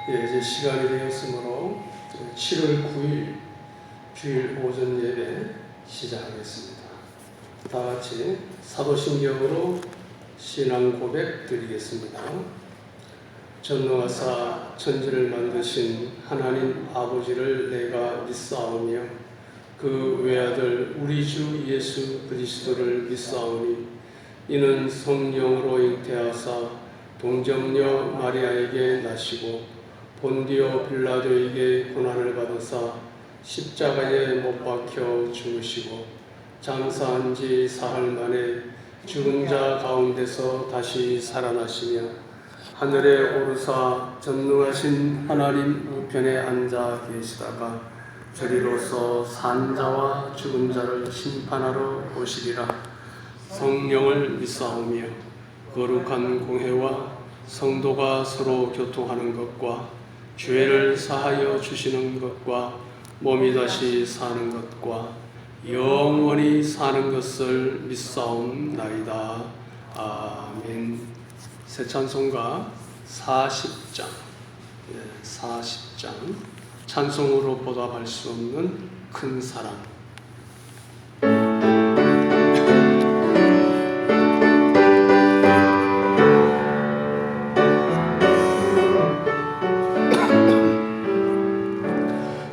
이제 시간이 되었으므로 7월 9일 주일 오전 예배 시작하겠습니다. 다 같이 사도신경으로 신앙 고백 드리겠습니다. 전능하사 천지를 만드신 하나님 아버지를 내가 믿사오며 그 외아들 우리 주 예수 그리스도를 믿사오니 이는 성령으로 잉태하사 동정녀 마리아에게 나시고 본디오 빌라도에게 고난을 받으사 십자가에 못 박혀 죽으시고 장사한 지 사흘 만에 죽은 자 가운데서 다시 살아나시며 하늘에 오르사 전능하신 하나님 우편에 앉아 계시다가 저리로서 산 자와 죽은 자를 심판하러 오시리라. 성령을 믿사오며 거룩한 공회와 성도가 서로 교통하는 것과 죄를 사하여 주시는 것과 몸이 다시 사는 것과 영원히 사는 것을 믿사옵나이다. 아멘. 새 찬송가 40장 40장 찬송으로 보답할 수 없는 큰 사랑.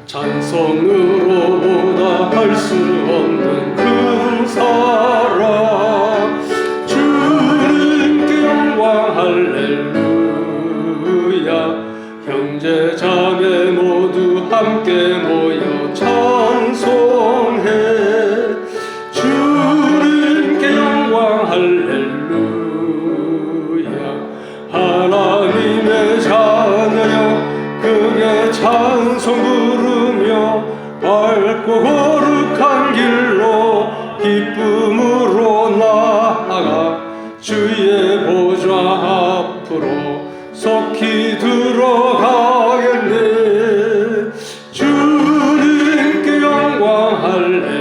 찬송으로 보답할 수 없는 큰 사랑, 주님께 영광 할렐루야. 형제 자매 모두 함께 모여 찬송해. 주님께 영광 할렐루야. 하나님의 자녀여 크게 찬송 부르며 밝고 거룩한 길로 기쁨으로 나아가 주의 보좌 앞으로 속히 들어가겠네. 주님께 영광 할렐루야.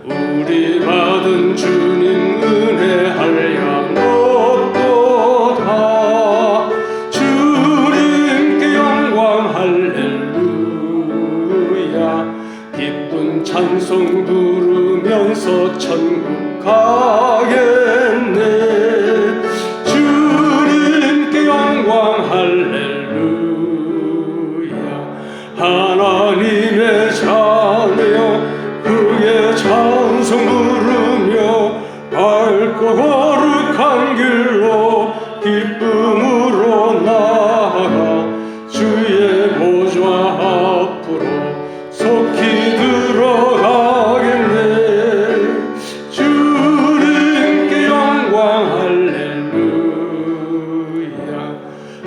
우리 받은 주님 은혜 한량 없도다. 주님께 영광 할렐루야. 기쁜 찬송 부르면서 천국 가겠네. 주님께 영광 할렐루야. 하나님의 자녀여 크게 찬송 부르며 밝고 거룩한 길로 기쁨으로 나아가 주의 보좌 앞으로 속히 들어가겠네. 주님께 영광 할렐루야.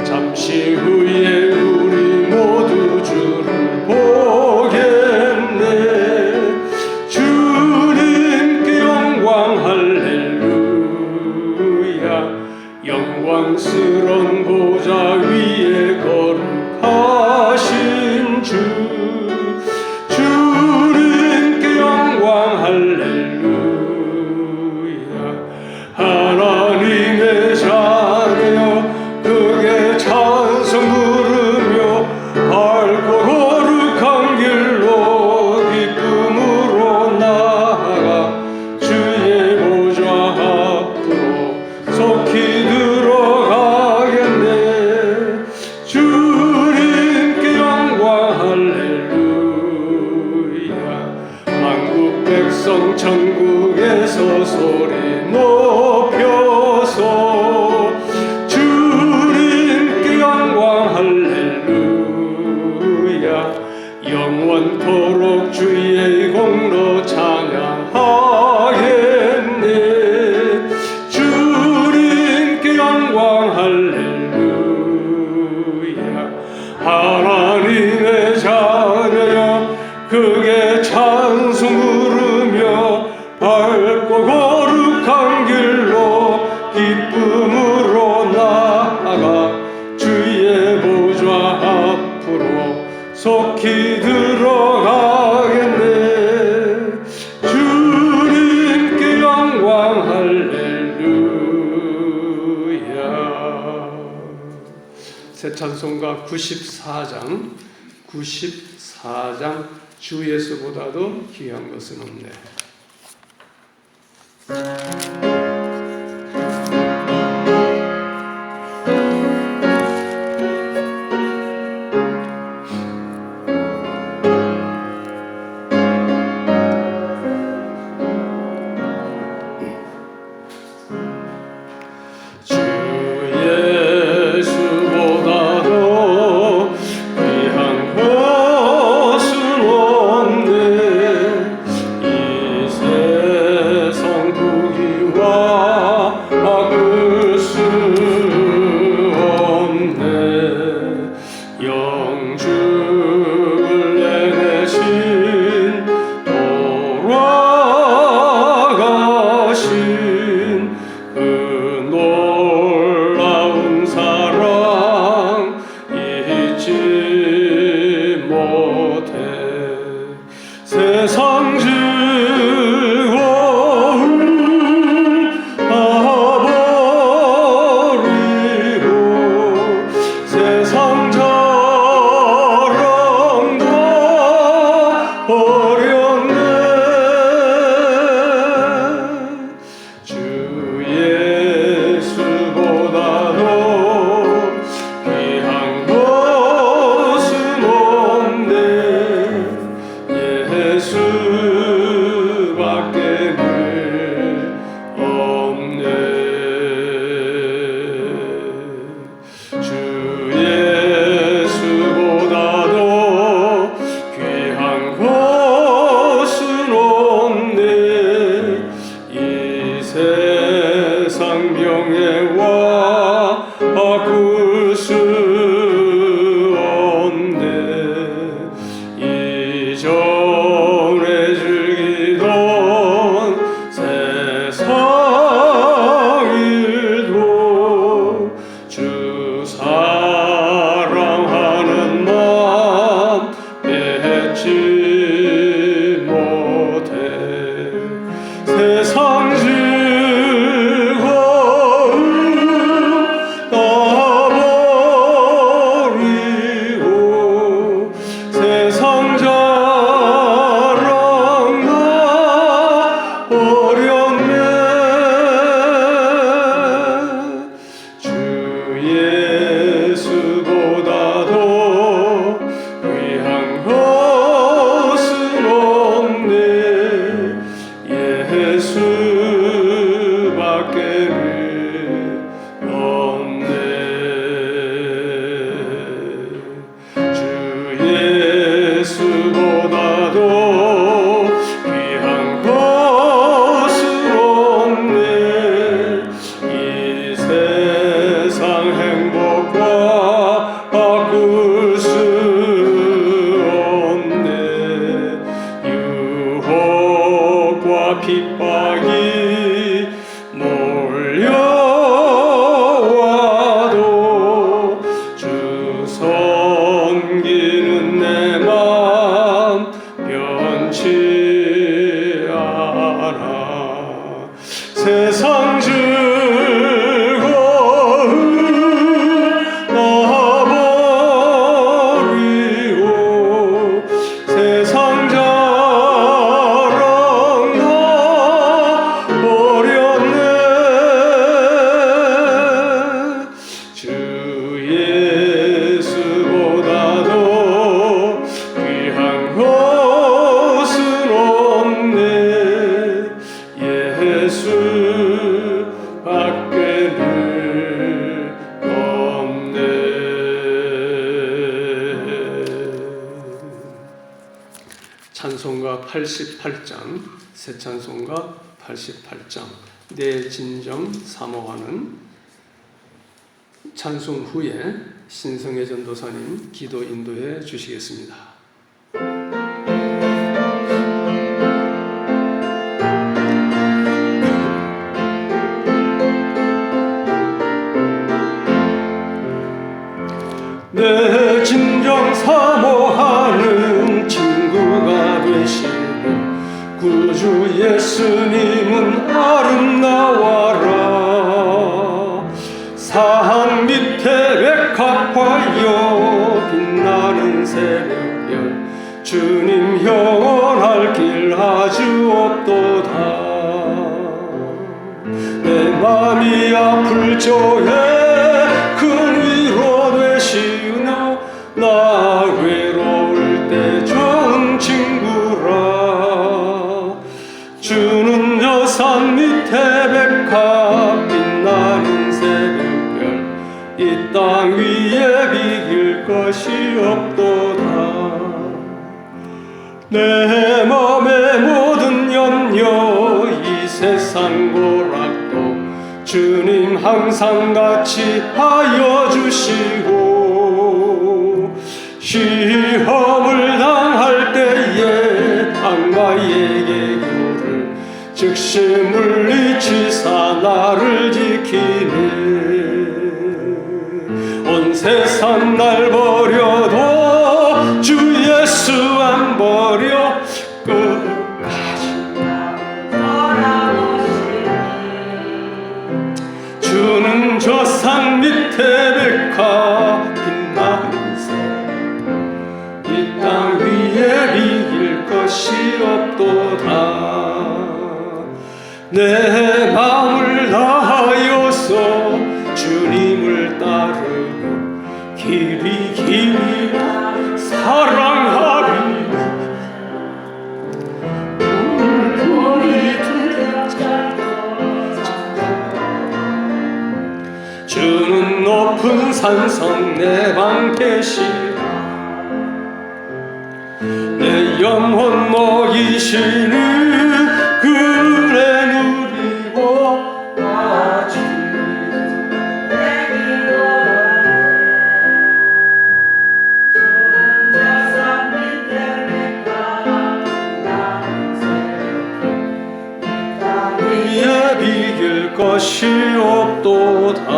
잠시 후에 우리 모두 주를 보겠네. 주님께 영광 할렐루야. 영광스런 보좌 위에 거룩하신 주, 주님께 영광 할렐루야. 하나님의 자녀여 크게 찬송 부르며 밝고 거룩한 길로 기쁨으로 나아가 주의 보좌 앞으로 속히 들어가겠네. 주님께 영광 할렐루야. 만국 백성 천국에서 소리 높여서 주님께 영광 할렐루야. 영원토록 주의 공로 찬양하겠네. 주님께 영광 할렐루야. 하나님의 자녀여 크게 찬송 부르며 밝고 거룩한 길로 찬송가 94장 주 예수보다도 귀한 것은 없네. 찬송가 88장, 새 찬송가 88장, 내 진정 사모하는 찬송 후에 신성애 전도사님 기도 인도해 주시겠습니다. 내 진정 사모하는 친구가 되시는 구주 예수님은 아름다워라. 산 밑에 백합화 주님 영원할 길 아주 없도다. 내 맘이 아플 적에 큰 위로 되시으나 나 외로울 때 좋은 친구라. 주는 저 산 밑에 백합 빛나는 새벽별 이 땅 위에 비길 것이 없도다. 내 맘의 모든 염려 이 세상 고락도 주님 항상 같이 하여 주시고 시험을 당할 때에 악마의 계교를 즉시 물리치사 나를 지키네. 온 세상 날 버려도 주 예수 안 버려 끝까지 주는 저 산 밑에 백합 빛나는 새 이 땅 위에 비길 것이 없도다. 내 마음을 다하여서 주님을 따르며 길이 길이 사랑하리. 주는 높은 산성 내 방 계시라. 내 영혼 먹이시는 그래 누리고 아주 위에 비길 것이 없도다.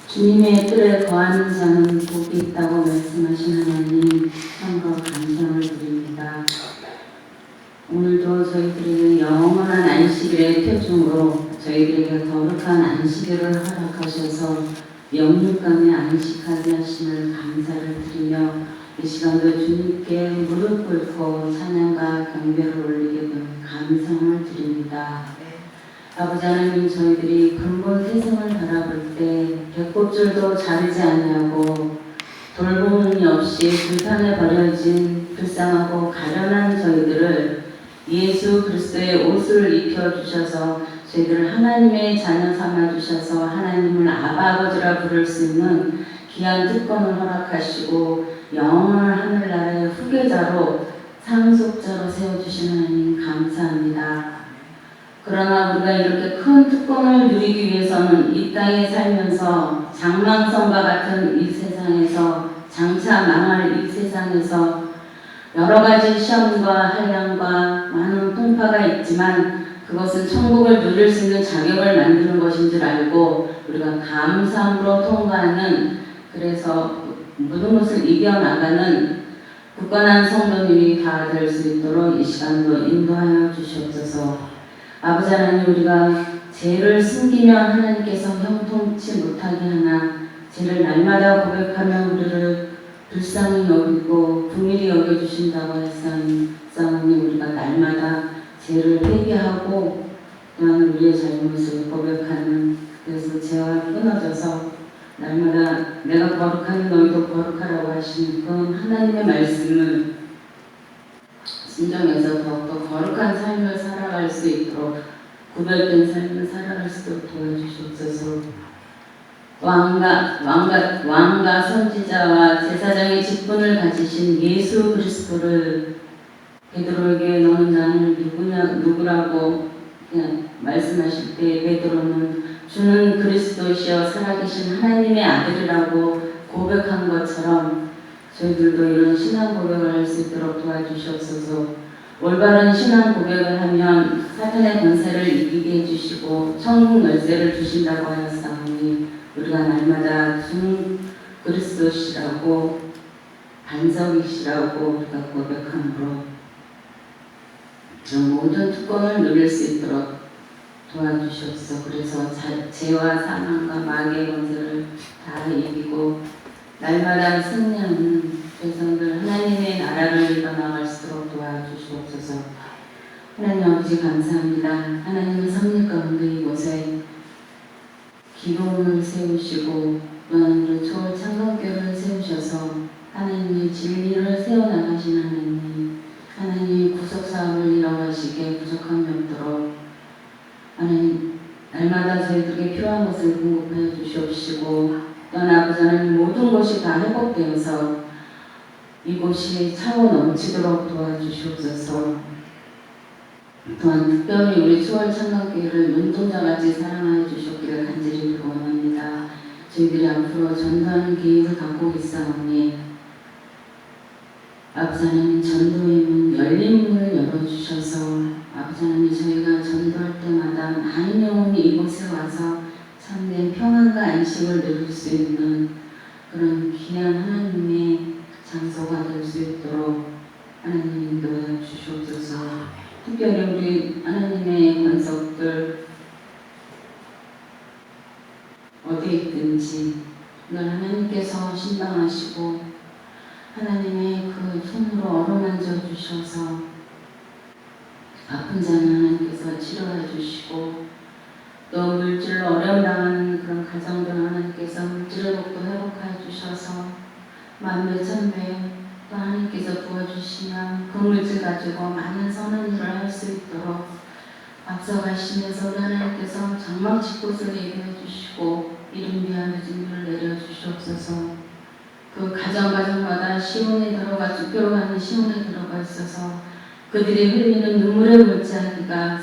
주님의 뜰에 거하는 자는 복이 있다고 말씀하신 하나님 참으로 감사를 드립니다. 오늘도 저희들에게 영원한 안식일의 표징으로 저희들에게 거룩한 안식일을 허락하셔서 영육간에 안식하게 하심을 감사를 드리며 이 시간도 주님께 무릎 꿇고 찬양과 경배를 올리게 된 감사를 드립니다. 아버지 하나님, 저희들이 근본 세상을 바라볼 때 배꼽줄도 자르지 아니하고 돌보음이 없이 불판에 버려진 불쌍하고 가련한 저희들을 예수 그리스도의 옷을 입혀주셔서 저희들을 하나님의 자녀 삼아주셔서 하나님을 아버지라 부를 수 있는 귀한 특권을 허락하시고 영원한 하늘나라의 후계자로 상속자로 세워주신 하나님 감사합니다. 그러나 우리가 이렇게 큰 특권을 누리기 위해서는 이 땅에 살면서 장망성과 같은 이 세상에서 장차 망할 이 세상에서 여러 가지 시험과 한량과 많은 풍파가 있지만 그것은 천국을 누릴 수 있는 자격을 만드는 것인 줄 알고 우리가 감사함으로 통과하는, 그래서 모든 것을 이겨나가는 굳건한 성도님이 다 될 수 있도록 이 시간도 인도하여 주시옵소서. 아버지 하나님, 우리가 죄를 숨기면 하나님께서 형통치 못하게 하나 죄를 날마다 고백하면 우리를 불쌍히 여기고 긍휼히 여겨주신다고 했사오니 우리가 날마다 죄를 회개하고 또한 우리의 잘못을 고백하는, 그래서 죄와 끊어져서 날마다 내가 거룩하니 너희도 거룩하라고 하시는 그 하나님의 말씀을 순종해서 더욱더 거룩한 삶을 살아갈 수 있도록, 구별된 삶을 살아갈 수 있도록 도와주시옵소서. 왕과 선지자와 제사장의 직분을 가지신 예수 그리스도를 베드로에게 너는 나를 누구라고 말씀하실 때 베드로는 주는 그리스도시여 살아계신 하나님의 아들이라고 고백한 것처럼 저희들도 이런 신앙 고백을 할 수 있도록 도와주시옵소서. 올바른 신앙 고백을 하면 사탄의 권세를 이기게 해주시고 천국 열쇠를 주신다고 하였사오니 우리가 날마다 주는 그리스도시라고 반석이시라고 우리가 고백함으로 모든 특권을 누릴 수 있도록 도와주시옵소서. 그래서 죄와 사망과 마귀의 권세를 다 이기고 날마다 승리하는 백성들 하나님의 나라를 이뤄나갈 수 있도록 도와주시옵소서. 하나님 아버지 감사합니다. 하나님의 섭리 가운데 이곳에 기도를 세우시고 또한 초월 창건교회를 세우셔서 하나님의 진리를 세워나가신 하나님, 하나님의 구속사업을 이뤄가시기에 부족함이 없도록 하나님 날마다 저희들에게 필요한 것을 공급해 주시옵시고 또한 아버지 하나님 모든 것이 다 회복되어서 이곳이 차고 넘치도록 도와주시옵소서. 또한 특별히 우리 초월 창건교회를 눈동자같이 사랑하여 주셨기를 간절히 원합니다. 저희들이 앞으로 전도하는 계획을 갖고 있사오니 아버지 하나님 전도의 문 열린 문을 열어주셔서 아버지 하나님 저희가 전도할 때마다 많은 영혼이 이곳에 와서 참된 평안과 안식을 누릴 수 있는 그런 귀한 하나님의 장소가 될 수 있도록 하나님 인도해 주시옵소서. 특별히 우리 하나님의 권속들 어디에 있든지 늘 하나님께서 신방하시고 하나님의 그 손으로 어루만져 주셔서 아픈 자는 하나님께서 치료해 주시고 또 물질로 어려움 당하는 그런 가정들 하나님께서 물질의 복도 회복해 주셔서 만배천배 또 하나님께서 부어주시면 그 물질 가지고 많은 선한 일을 할 수 있도록 앞서가시면서 우리 하나님께서 장막 집곳을 예비해 주시고 이름 위하여 진리를 내려주시옵소서. 그 가정마다 시온에 들어가 주교로 가는 시온에 들어가 있어서 그들이 흘리는 눈물의 물자기가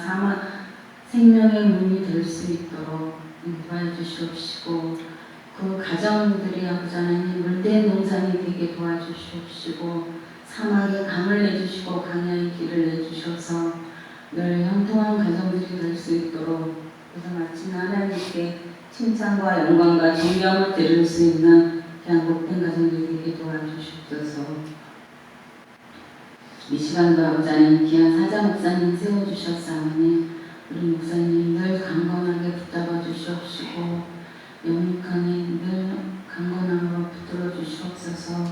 생명의 문이 될 수 있도록 인도해 주시옵시고 그 가정들이 아버지 하나님 물된 농산이 되게 도와주시옵시고 사막에 강을 내주시고 강야의 길을 내주셔서 늘 형통한 가정들이 될 수 있도록 그래서 마침 하나님께 칭찬과 영광과 존경을 드릴 수 있는 그냥 복된 가정들이 되게 도와주시옵소서. 이 시간도 아버지 하나님 귀한 사자 목사님 세워주셨사오니 우리 목사님 늘 강건하게 붙잡아 주시옵시고 영육하니 늘 강건함으로 붙들어 주시옵소서.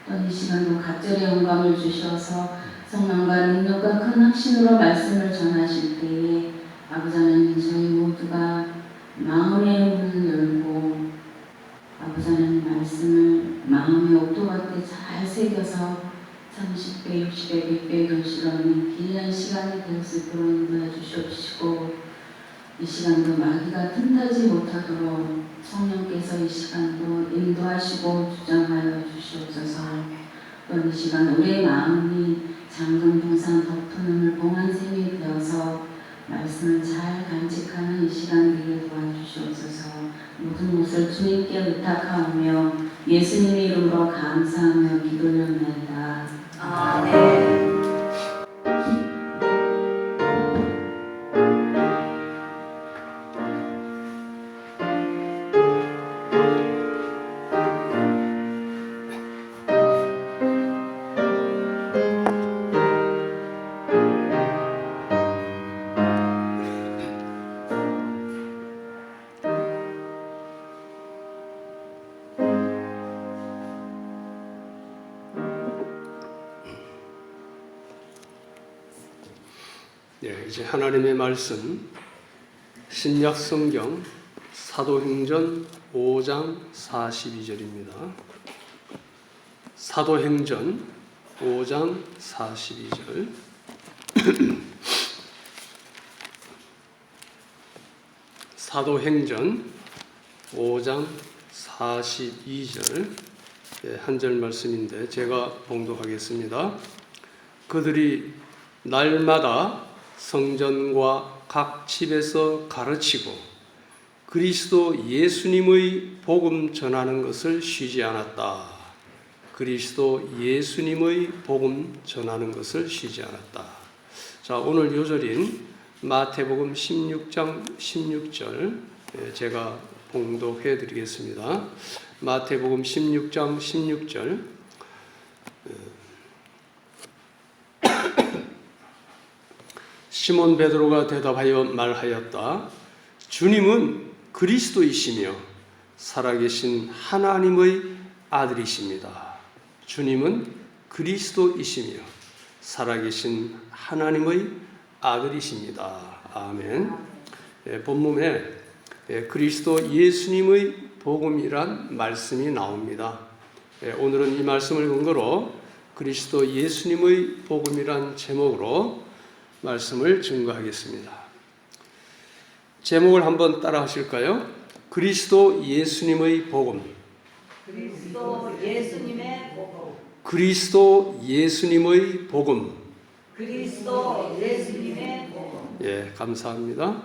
또 이 시간도 갑절의 영광을 주셔서 성령과 능력과 큰 확신으로 말씀을 전하실 때에 아버지 하나님 저희 모두가 마음의 문을 열고 아버지 하나님 말씀을 마음의 옥토밭에 잘 새겨서 30배, 60배, 100배 결실하는 귀한 시간이 될 수 있도록 인도해 주시옵시고 이 시간도 마귀가 틈타지 못하도록 성령께서 이 시간도 인도하시고 주장하여 주시옵소서. 또 이 시간 우리의 마음이 잠금 동산 덮은 봉한 셈이 되어서 말씀을 잘 간직하는 이 시간 되게 도와주시옵소서. 모든 것을 주님께 의탁하오며 예수님의 이름으로 감사하며 기도드립니다. 아멘. 네, 이제 하나님의 말씀 신약 성경 사도행전 5장 42절입니다. 사도행전 5장 42절. 사도행전 5장 42절 한 절 말씀인데 제가 봉독하겠습니다. 그들이 날마다 성전과 각 집에서 가르치고 그리스도 예수님의 복음 전하는 것을 쉬지 않았다. 그리스도 예수님의 복음 전하는 것을 쉬지 않았다. 자, 오늘 요절인 마태복음 16장 16절 제가 봉독해 드리겠습니다. 마태복음 16장 16절 시몬 베드로가 대답하여 말하였다. 주님은 그리스도이시며 살아계신 하나님의 아들이십니다. 주님은 그리스도이시며 살아계신 하나님의 아들이십니다. 아멘. 본문에 그리스도 예수님의 복음이란 말씀이 나옵니다. 오늘은 이 말씀을 근거로 그리스도 예수님의 복음이란 제목으로 말씀을 증거하겠습니다. 제목을 한번 따라 하실까요? 그리스도 예수님의 복음. 그리스도 예수님의 복음. 그리스도 예수님의 복음. 그리스도 예수님의 복음. 예, 감사합니다.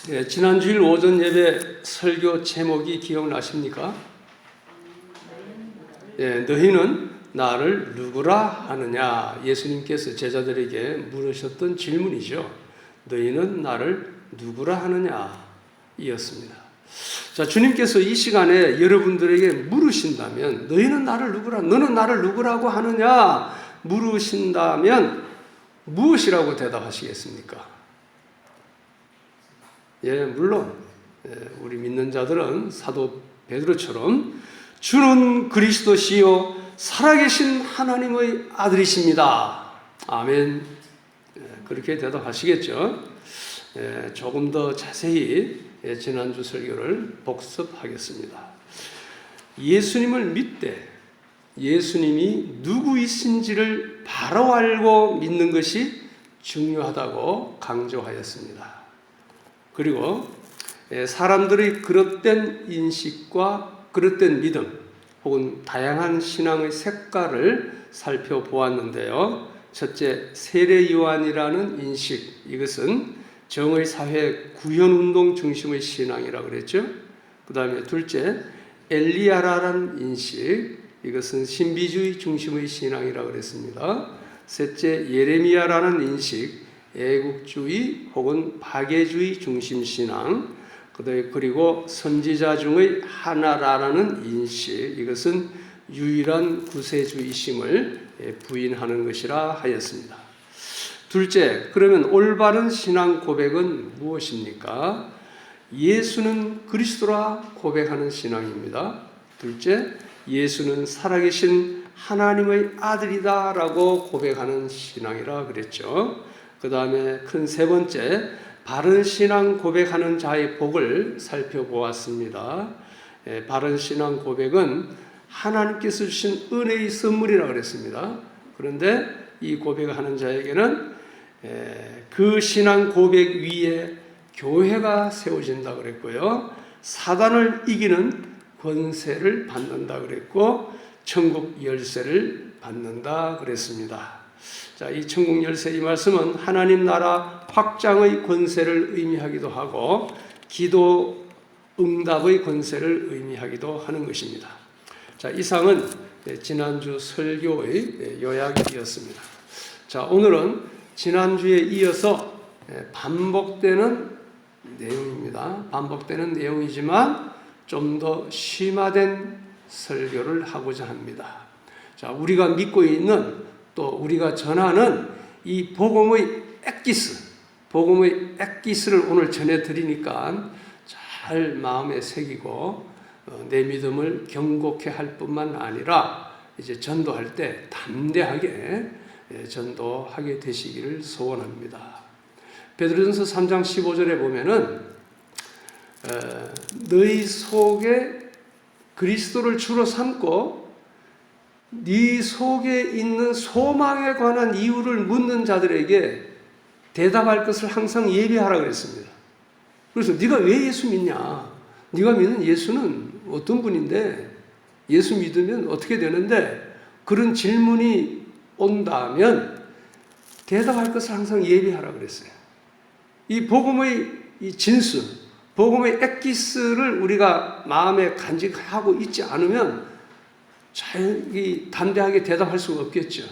예, 지난 주일 오전 예배 설교 제목이 기억나십니까? 예, 너희는 나를 누구라 하느냐? 예수님께서 제자들에게 물으셨던 질문이죠. 너희는 나를 누구라 하느냐? 이었습니다. 자, 주님께서 이 시간에 여러분들에게 물으신다면 너희는 나를 누구라, 너는 나를 누구라고 하느냐? 물으신다면 무엇이라고 대답하시겠습니까? 예, 물론 우리 믿는 자들은 사도 베드로처럼 주는 그리스도시요 살아계신 하나님의 아들이십니다. 아멘. 그렇게 대답하시겠죠. 조금 더 자세히 지난주 설교를 복습하겠습니다. 예수님을 믿되 예수님이 누구이신지를 바로 알고 믿는 것이 중요하다고 강조하였습니다. 그리고 사람들의 그릇된 인식과 그릇된 믿음 혹은 다양한 신앙의 색깔을 살펴보았는데요. 첫째, 세례 요한이라는 인식, 이것은 정의 사회 구현운동 중심의 신앙이라고 그랬죠. 그 다음에 둘째, 엘리야라는 인식, 이것은 신비주의 중심의 신앙이라고 그랬습니다. 셋째, 예레미야라는 인식, 애국주의 혹은 박애주의 중심 신앙, 그리고 선지자 중의 하나라는 인식, 이것은 유일한 구세주의심을 부인하는 것이라 하였습니다. 둘째, 그러면 올바른 신앙 고백은 무엇입니까? 예수는 그리스도라 고백하는 신앙입니다. 둘째, 예수는 살아계신 하나님의 아들이다라고 고백하는 신앙이라 그랬죠. 그 다음에 큰 세 번째, 바른 신앙 고백하는 자의 복을 살펴보았습니다. 바른 신앙 고백은 하나님께서 주신 은혜의 선물이라고 그랬습니다. 그런데 이 고백하는 자에게는 그 신앙 고백 위에 교회가 세워진다 그랬고요. 사단을 이기는 권세를 받는다 그랬고 천국 열쇠를 받는다 그랬습니다. 자, 이 천국 열쇠 이 말씀은 하나님 나라 확장의 권세를 의미하기도 하고 기도 응답의 권세를 의미하기도 하는 것입니다. 자, 이상은 지난주 설교의 요약이었습니다. 자, 오늘은 지난주에 이어서 반복되는 내용입니다. 반복되는 내용이지만 좀 더 심화된 설교를 하고자 합니다. 자, 우리가 믿고 있는 또 우리가 전하는 이 복음의 엑기스를 오늘 전해드리니까 잘 마음에 새기고 내 믿음을 경고케 할 뿐만 아니라 이제 전도할 때 담대하게 전도하게 되시기를 소원합니다. 베드로전서 3장 15절에 보면은 너희 속에 그리스도를 주로 삼고 네 속에 있는 소망에 관한 이유를 묻는 자들에게 대답할 것을 항상 예비하라 그랬습니다. 그래서 네가 왜 예수 믿냐? 네가 믿는 예수는 어떤 분인데 예수 믿으면 어떻게 되는데 그런 질문이 온다면 대답할 것을 항상 예비하라 그랬어요. 이 복음의 이 진수, 복음의 엑기스를 우리가 마음에 간직하고 있지 않으면 담대하게 대답할 수가 없겠죠.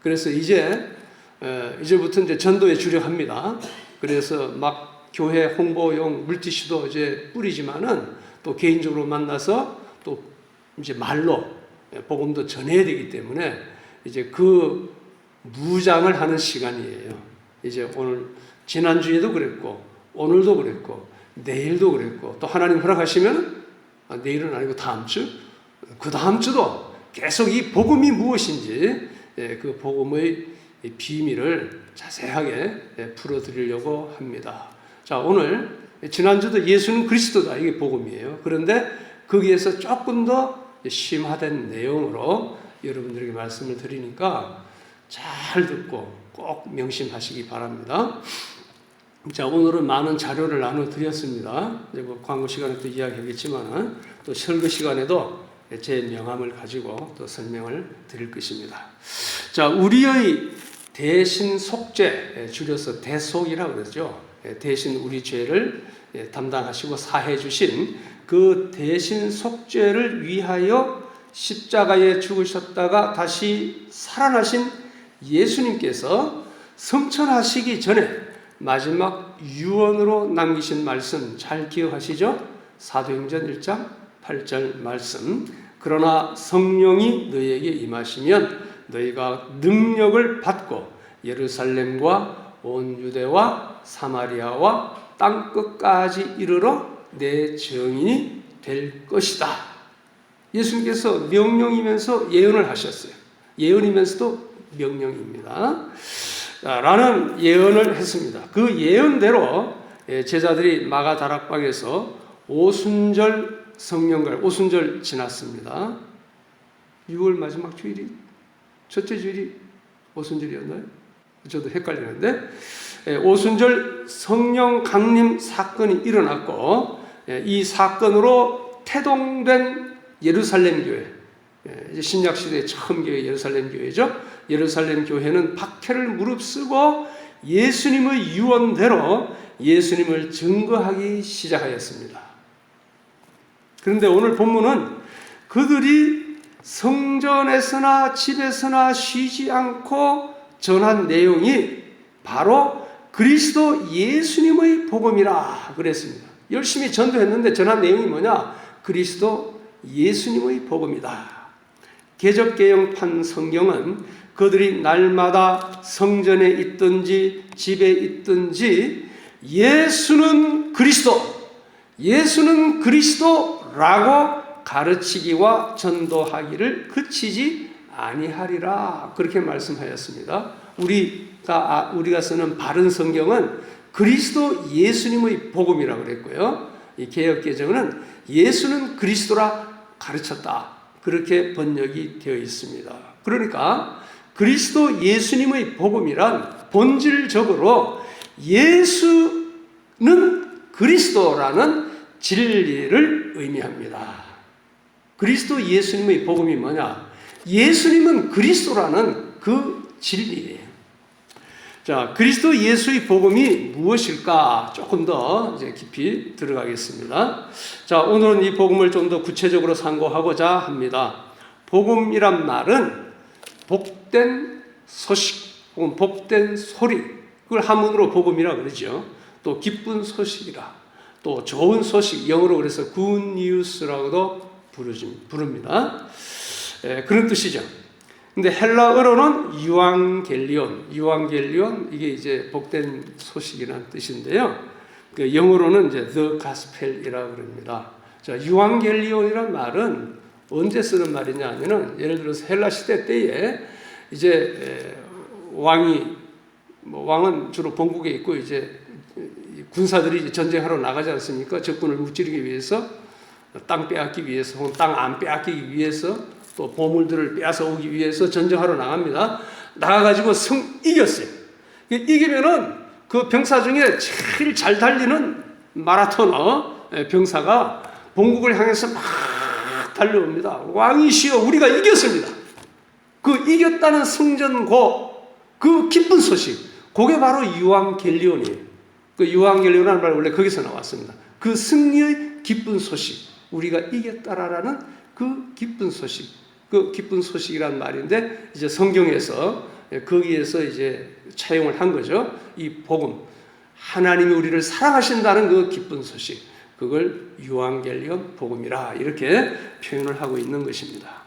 그래서 이제부터 이제 전도에 주력합니다. 그래서 막 교회 홍보용 물티슈도 이제 뿌리지만은 또 개인적으로 만나서 또 이제 말로 복음도 전해야 되기 때문에 이제 그 무장을 하는 시간이에요. 이제 오늘 지난주에도 그랬고 오늘도 그랬고 내일도 그랬고 또 하나님 허락하시면 내일은 아니고 다음 주, 그 다음 주도 계속 이 복음이 무엇인지 그 복음의 비밀을 자세하게 풀어드리려고 합니다. 자, 오늘 지난주도 예수는 그리스도다 이게 복음이에요. 그런데 거기에서 조금 더 심화된 내용으로 여러분들에게 말씀을 드리니까 잘 듣고 꼭 명심하시기 바랍니다. 자, 오늘은 많은 자료를 나눠드렸습니다. 이제 뭐 광고 시간에 또 이야기하겠지만 또 설교 시간에도 제 명함을 가지고 또 설명을 드릴 것입니다. 자, 우리의 대신 속죄, 줄여서 대속이라고 그러죠. 대신 우리 죄를 담당하시고 사해 주신 그 대신 속죄를 위하여 십자가에 죽으셨다가 다시 살아나신 예수님께서 성천하시기 전에 마지막 유언으로 남기신 말씀 잘 기억하시죠? 사도행전 1장 8절 말씀. 그러나 성령이 너희에게 임하시면 너희가 능력을 받고 예루살렘과 온 유대와 사마리아와 땅끝까지 이르러 내 증인이 될 것이다. 예수님께서 명령이면서 예언을 하셨어요. 예언이면서도 명령입니다. 라는 예언을 했습니다. 그 예언대로 제자들이 마가 다락방에서 오순절 성령갈, 오순절 지났습니다. 6월 마지막 주일이 첫째 주일이 오순절이었나요? 저도 헷갈리는데 오순절 성령 강림 사건이 일어났고 이 사건으로 태동된 예루살렘 교회, 이제 신약 시대의 처음 교회 예루살렘 교회죠. 예루살렘 교회는 박해를 무릅쓰고 예수님의 유언대로 예수님을 증거하기 시작하였습니다. 그런데 오늘 본문은 그들이 성전에서나 집에서나 쉬지 않고 전한 내용이 바로 그리스도 예수님의 복음이라 그랬습니다. 열심히 전도했는데 전한 내용이 뭐냐? 그리스도 예수님의 복음이다. 개적개정판 성경은 그들이 날마다 성전에 있든지 집에 있든지 예수는 그리스도라고 가르치기와 전도하기를 그치지 아니하리라 그렇게 말씀하였습니다. 우리가 쓰는 바른 성경은 그리스도 예수님의 복음이라고 그랬고요. 이 개역개정은 예수는 그리스도라 가르쳤다 그렇게 번역이 되어 있습니다. 그러니까 그리스도 예수님의 복음이란 본질적으로 예수는 그리스도라는 진리를 의미합니다. 그리스도 예수님의 복음이 뭐냐? 예수님은 그리스도라는 그 진리예요. 자, 그리스도 예수의 복음이 무엇일까? 조금 더 이제 깊이 들어가겠습니다. 자, 오늘은 이 복음을 좀 더 구체적으로 상고하고자 합니다. 복음이란 말은 복된 소식 혹은 복된 소리, 그걸 한문으로 복음이라 그러죠. 또 기쁜 소식이라, 또 좋은 소식, 영어로 그래서 good news라고도 부릅니다. 그런 뜻이죠. 근데 헬라어로는 유앙겔리온 이게 이제 복된 소식이라는 뜻인데요. 그 영어로는 이제 the gospel이라고 그럽니다. 자, 유앙겔리온이란 말은 언제 쓰는 말이냐 하면은 예를 들어서 헬라 시대 때에 이제 왕은 주로 본국에 있고 이제 군사들이 전쟁하러 나가지 않습니까? 적군을 무찌르기 위해서, 땅 빼앗기 위해서, 혹은 땅 안 빼앗기기 위해서, 또 보물들을 빼앗아 오기 위해서 전쟁하러 나갑니다. 나가가지고 이겼어요. 이기면은 그 병사 중에 제일 잘 달리는 마라토너 병사가 본국을 향해서 막 달려옵니다. 왕이시여, 우리가 이겼습니다. 그 이겼다는 승전고, 그 기쁜 소식, 그게 바로 유앙겔리온이에요. 그 유앙겔리온이라는 말 원래 거기서 나왔습니다. 그 승리의 기쁜 소식, 우리가 이겼다라는 그 기쁜 소식, 그 기쁜 소식이란 말인데 이제 성경에서 거기에서 이제 차용을 한 거죠. 이 복음, 하나님이 우리를 사랑하신다는 그 기쁜 소식, 그걸 유앙겔리온 복음이라 이렇게 표현을 하고 있는 것입니다.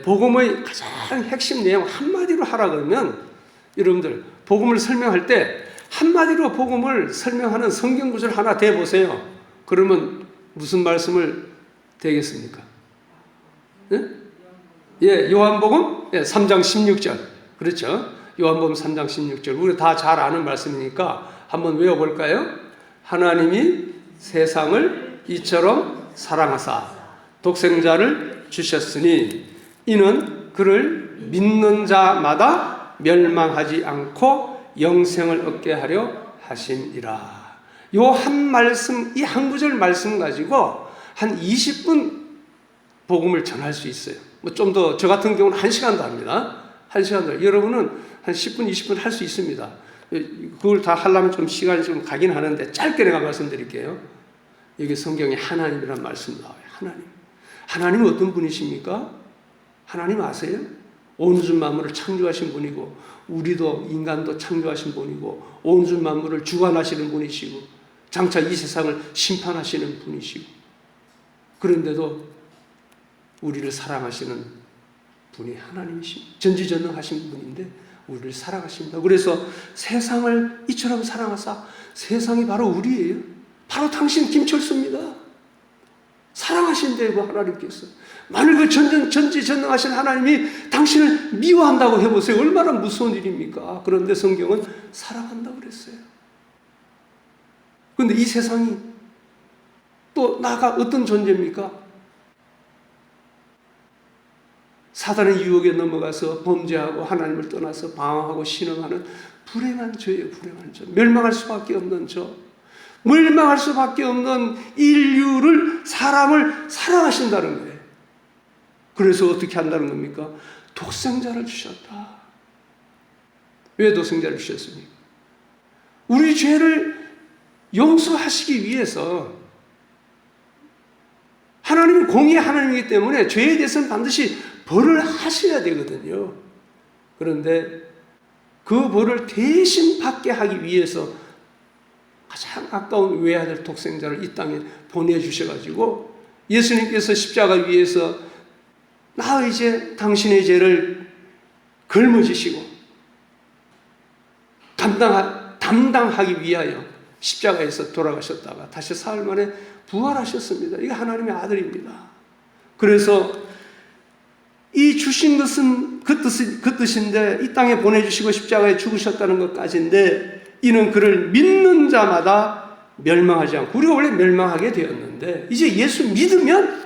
복음의 가장 핵심 내용 한마디로 하라 그러면 여러분들 복음을 설명할 때 한마디로 복음을 설명하는 성경 구절 하나 대보세요. 그러면 무슨 말씀을 되겠습니까? 네? 예, 요한복음 3장 16절. 그렇죠? 요한복음 3장 16절. 우리 다 잘 아는 말씀이니까 한번 외워볼까요? 하나님이 세상을 이처럼 사랑하사 독생자를 주셨으니 이는 그를 믿는 자마다 멸망하지 않고 영생을 얻게 하려 하심이라. 요 한 말씀, 이 한 구절 말씀 가지고 한 20분 복음을 전할 수 있어요. 뭐 좀 더, 저 같은 경우는 1시간도 합니다. 1시간도. 여러분은 한 10분, 20분 할 수 있습니다. 그걸 다 하려면 좀 시간이 좀 가긴 하는데 짧게 내가 말씀드릴게요. 여기 성경에 하나님이란 말씀 나와요. 하나님. 하나님은 어떤 분이십니까? 하나님 아세요? 온 우주 만물을 창조하신 분이고 우리도 인간도 창조하신 분이고 온 우주 만물을 주관하시는 분이시고 장차 이 세상을 심판하시는 분이시고 그런데도 우리를 사랑하시는 분이 하나님이십니다. 전지전능하신 분인데 우리를 사랑하십니다. 그래서 세상을 이처럼 사랑하사 세상이 바로 우리예요. 바로 당신 김철수입니다. 사랑하신대요, 하나님께서. 만일 그 전지전능하신 하나님이 당신을 미워한다고 해보세요. 얼마나 무서운 일입니까? 그런데 성경은 사랑한다고 그랬어요. 그런데 이 세상이 또 나가 어떤 존재입니까? 사단의 유혹에 넘어가서 범죄하고 하나님을 떠나서 방황하고 신음하는 불행한 죄예요. 불행한 죄. 멸망할 수밖에 없는 죄. 멸망할 수밖에 없는 인류를 사람을 사랑하신다는 거예요. 그래서 어떻게 한다는 겁니까? 독생자를 주셨다. 왜 독생자를 주셨습니까? 우리 죄를 용서하시기 위해서 하나님은 공의의 하나님이기 때문에 죄에 대해서는 반드시 벌을 하셔야 되거든요. 그런데 그 벌을 대신 받게 하기 위해서 가장 가까운 외아들 독생자를 이 땅에 보내주셔가지고 예수님께서 십자가 위에서 나 이제 당신의 죄를 걸머지시고 담당하기 위하여 십자가에서 돌아가셨다가 다시 사흘 만에 부활하셨습니다. 이게 하나님의 아들입니다. 그래서 이 주신 것은 그 뜻인데 이 땅에 보내주시고 십자가에 죽으셨다는 것까지인데 이는 그를 믿는 자마다 멸망하지 않고 우리가 원래 멸망하게 되었는데 이제 예수 믿으면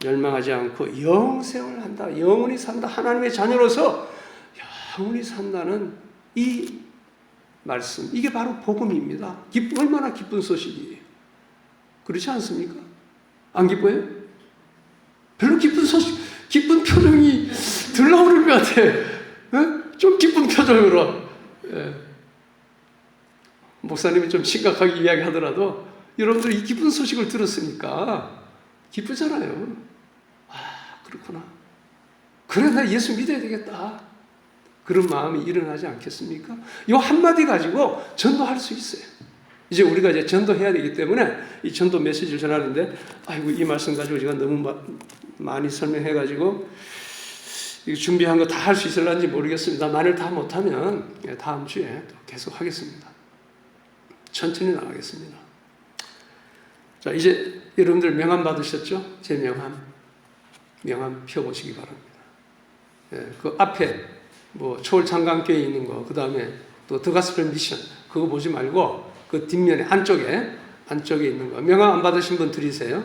멸망하지 않고 영생을 한다. 영원히 산다. 하나님의 자녀로서 영원히 산다는 이 말씀. 이게 바로 복음입니다. 얼마나 기쁜 소식이에요. 그렇지 않습니까? 안 기뻐요? 별로 기쁜 소식, 기쁜 표정이 덜 나오는 것 같아. 좀 기쁜 표정으로. 목사님이 좀 심각하게 이야기하더라도 여러분들이 이 기쁜 소식을 들었으니까 기쁘잖아요. 아, 그렇구나. 그래, 나 예수 믿어야 되겠다. 그런 마음이 일어나지 않겠습니까? 이 한마디 가지고 전도할 수 있어요. 이제 우리가 이제 전도해야 되기 때문에 이 전도 메시지를 전하는데, 아이고, 이 말씀 가지고 제가 너무 많이 설명해가지고, 준비한 거 다 할 수 있을런지 모르겠습니다. 만일 다 못하면 다음 주에 또 계속 하겠습니다. 천천히 나가겠습니다. 자, 이제 여러분들 명함 받으셨죠? 제 명함 펴보시기 바랍니다. 그 앞에 뭐 초월창강교회 있는 거, 그 다음에 또 더 가스펠 미션 그거 보지 말고 그 뒷면에 안쪽에 있는 거 명함 안 받으신 분 드리세요.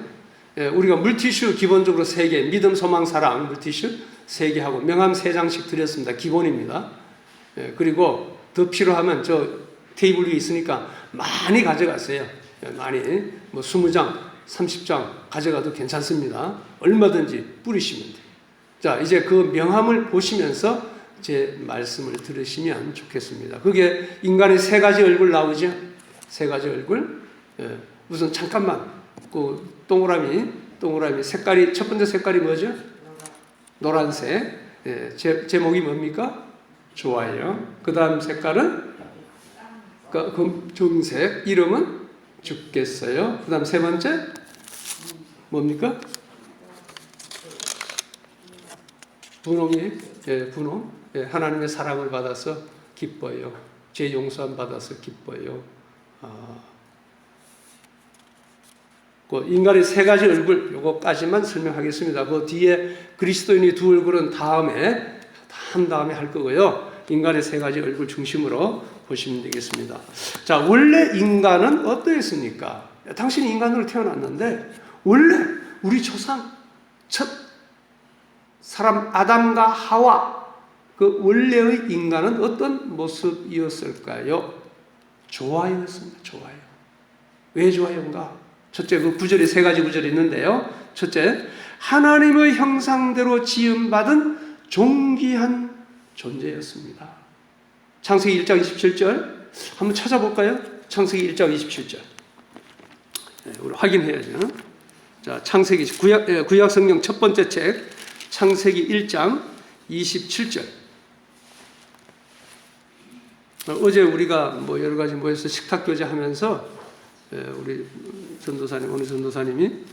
우리가 물티슈 기본적으로 3개, 믿음, 소망, 사랑 물티슈 3개 하고 명함 3장씩 드렸습니다. 기본입니다. 그리고 더 필요하면 저 테이블 위에 있으니까 많이 가져가세요. 많이 뭐 20장, 30장 가져가도 괜찮습니다. 얼마든지 뿌리시면 돼요. 자, 이제 그 명함을 보시면서 제 말씀을 들으시면 좋겠습니다. 그게 인간의 3가지 얼굴 나오죠? 3가지 얼굴. 우선 잠깐만 그 동그라미 색깔이 첫 번째 색깔이 뭐죠? 노란색. 제목이 뭡니까? 좋아요. 그 다음 색깔은 검정색. 이름은 죽겠어요. 그 다음 3번째 뭡니까? 분홍이에요. 분홍. 하나님의 사랑을 받아서 기뻐요. 죄 용서함 받아서 기뻐요. 그 인간의 세 가지 얼굴, 요거까지만 설명하겠습니다. 그 뒤에 그리스도인의 두 얼굴은 다음에 할 거고요. 인간의 세 가지 얼굴 중심으로 보시면 되겠습니다. 자, 원래 인간은 어떠했습니까? 당신이 인간으로 태어났는데 원래 우리 조상 첫 사람 아담과 하와 그 원래의 인간은 어떤 모습이었을까요? 좋아요였습니다. 좋아요. 왜 좋아요인가? 첫째, 그 구절에 세 가지 구절이 있는데요. 첫째, 하나님의 형상대로 지음받은 존귀한 존재였습니다. 창세기 1장 27절 한번 찾아볼까요? 창세기 1장 27절. 네, 우리 확인해야죠. 자, 창세기 구약 성경 첫 번째 책 창세기 1장 27절. 어제 우리가 뭐 여러 가지 모여서 식탁 교제하면서 우리 전도사님, 오늘 전도사님이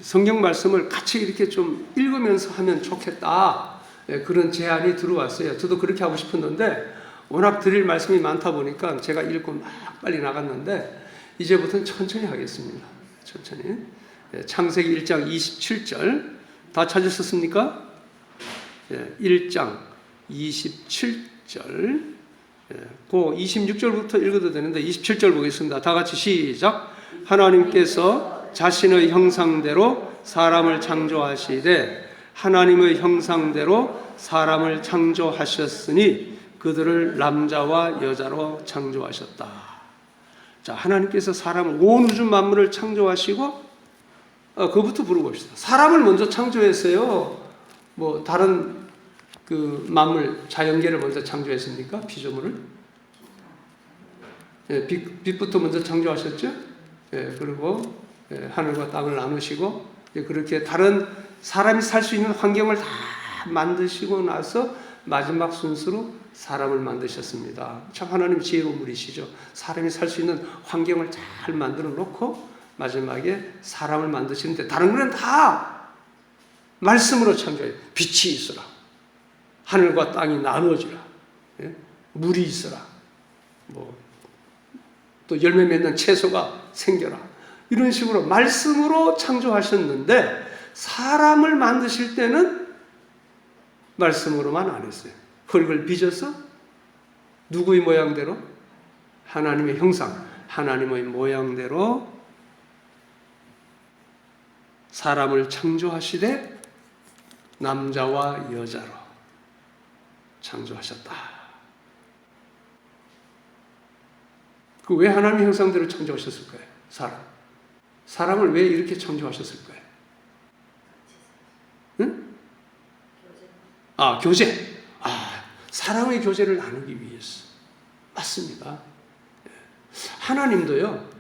성경 말씀을 같이 이렇게 좀 읽으면서 하면 좋겠다. 그런 제안이 들어왔어요. 저도 그렇게 하고 싶었는데 워낙 드릴 말씀이 많다 보니까 제가 읽고 막 빨리 나갔는데 이제부터는 천천히 하겠습니다. 천천히. 창세기 1장 27절 다 찾으셨습니까? 1장 27절 그 26절부터 읽어도 되는데 27절 보겠습니다. 다 같이 시작. 하나님께서 자신의 형상대로 사람을 창조하시되 하나님의 형상대로 사람을 창조하셨으니 그들을 남자와 여자로 창조하셨다. 자, 하나님께서 사람을 온 우주 만물을 창조하시고 그것부터 물어봅시다. 사람을 먼저 창조했어요. 뭐 다른 그 만물 자연계를 먼저 창조했습니까? 피조물을? 빛부터 먼저 창조하셨죠? 그리고 하늘과 땅을 나누시고 그렇게 다른 사람이 살 수 있는 환경을 다 만드시고 나서 마지막 순서로 사람을 만드셨습니다. 참 하나님 지혜로운 분이시죠. 사람이 살 수 있는 환경을 잘 만들어 놓고 마지막에 사람을 만드시는데 다른 거는 다 말씀으로 창조해요. 빛이 있어라. 하늘과 땅이 나누어지라. 물이 있어라. 또 열매 맺는 채소가 생겨라. 이런 식으로 말씀으로 창조하셨는데 사람을 만드실 때는 말씀으로만 안 했어요. 흙을 빚어서 누구의 모양대로? 하나님의 형상, 하나님의 모양대로 사람을 창조하시되 남자와 여자로 창조하셨다. 그 왜 하나님의 형상대로 창조하셨을까요? 사람을 왜 이렇게 창조하셨을까요? 응? 교제. 사랑의 교제를 나누기 위해서. 맞습니다. 하나님도요,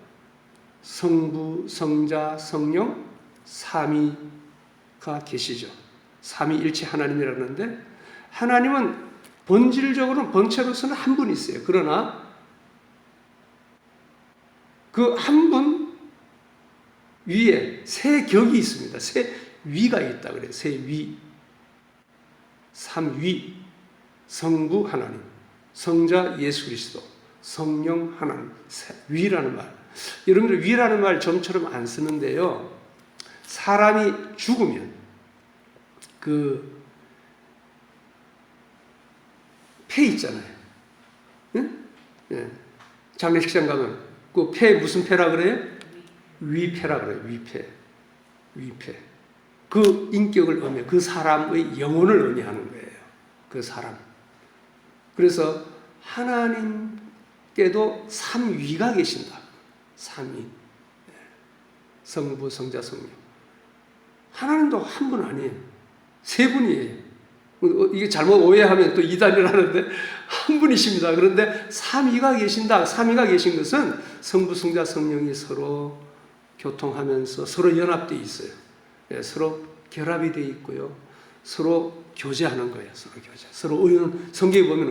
성부, 성자, 성령, 삼위가 계시죠. 삼위일체 하나님이라는데, 하나님은 본질적으로는 본체로서는 한 분 있어요. 그러나 그 한 분 위에 세 격이 있습니다. 세 위가 있다 그래요. 세 위. 삼위. 성부 하나님, 성자 예수 그리스도, 성령 하나님. 위라는 말. 여러분들 위라는 말 점처럼 안 쓰는데요. 사람이 죽으면 그 폐 있잖아요. 응? 장례식장 가면 그 폐 무슨 폐라 그래요? 위폐라 그래요. 위폐. 그 인격을 의미해, 그 사람의 영혼을 의미하는 거예요. 그 사람. 그래서 하나님께도 삼위가 계신다. 삼위. 성부, 성자, 성령. 하나님도 한 분 아니에요. 세 분이에요. 이게 잘못 오해하면 또 이단을 하는데 한 분이십니다. 그런데 삼위가 계신다. 삼위가 계신 것은 성부, 성자, 성령이 서로 교통하면서 서로 연합되어 있어요. 서로 결합이 되어 있고요. 서로 교제하는 거예요. 서로 교제. 서로 의논. 성경에 보면